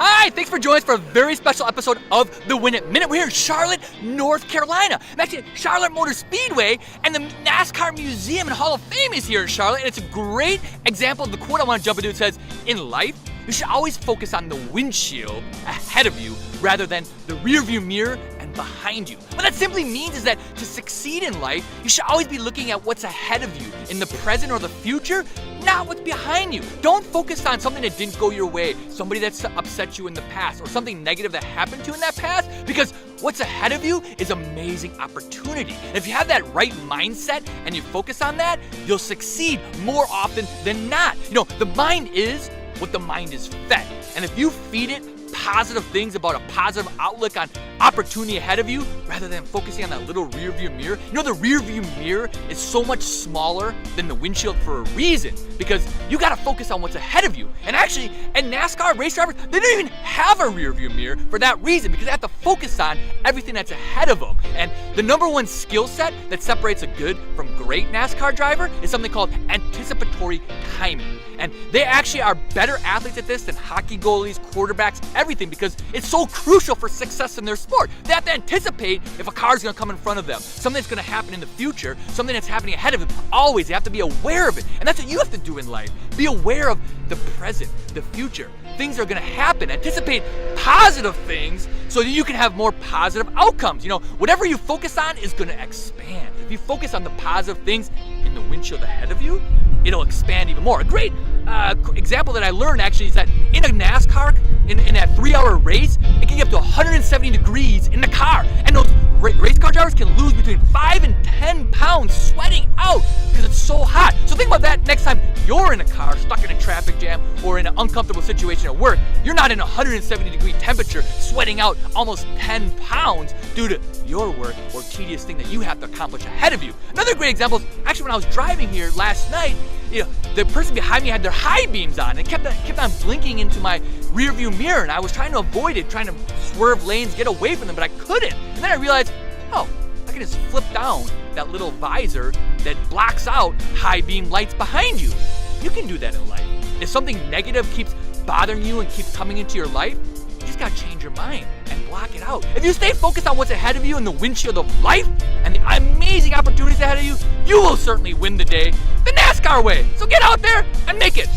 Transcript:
Hi, thanks for joining us for a very special episode of the Win It Minute. We're here in Charlotte, North Carolina. I'm actually at Charlotte Motor Speedway, and the NASCAR Museum and Hall of Fame is here in Charlotte, and it's a great example of the quote I want to jump into. It says, in life, you should always focus on the windshield ahead of you rather than the rearview mirror and behind you. What that simply means is that to succeed in life, you should always be looking at what's ahead of you in the present or the future, not what's behind you. Don't focus on something that didn't go your way, somebody that's upset you in the past, or something negative that happened to you in that past, because what's ahead of you is amazing opportunity. And if you have that right mindset and you focus on that, you'll succeed more often than not. You know, the mind is what the mind is fed. And if you feed it positive things about a positive outlook on opportunity ahead of you, rather than focusing on that little rear view mirror. You know, the rear view mirror is so much smaller than the windshield for a reason, because you gotta focus on what's ahead of you. And actually, in NASCAR race drivers, they don't even have a rear view mirror for that reason, because they have to focus on everything that's ahead of them. And the number one skill set that separates a good from great NASCAR driver is something called anticipatory timing. And they actually are better athletes at this than hockey goalies, quarterbacks, everything, because it's so crucial for success in their sport. They have to anticipate if a car is going to come in front of them, something that's going to happen in the future, something that's happening ahead of them. Always, they have to be aware of it. And that's what you have to do in life. Be aware of the present, the future. Things are going to happen. Anticipate positive things so that you can have more positive outcomes. You know, whatever you focus on is going to expand. If you focus on the positive things in the windshield ahead of you, it'll expand even more. A great example that I learned actually is that in a NASCAR, in that 3-hour race, it can get up to 170 degrees in the car. And those race car drivers can lose between 5 and 10 pounds sweating out because it's so hot. So think about that next time you're in a car stuck in a traffic jam or in an uncomfortable situation at work. You're not in a 170 degree temperature sweating out almost 10 pounds due to your work or tedious thing that you have to accomplish ahead of you. Another great example is actually when I was driving here last night, you know, the person behind me had their high beams on and kept on blinking into my rear view mirror, and I was trying to avoid it, trying to swerve lanes, get away from them, but I couldn't. And then I realized, oh, I can just flip down that little visor that blocks out high beam lights behind you. You can do that in life. If something negative keeps bothering you and keeps coming into your life, you just gotta change your mind and block it out. If you stay focused on what's ahead of you in the windshield of life and the amazing opportunities ahead of you, you will certainly win the day the NASCAR way. So get out there and make it.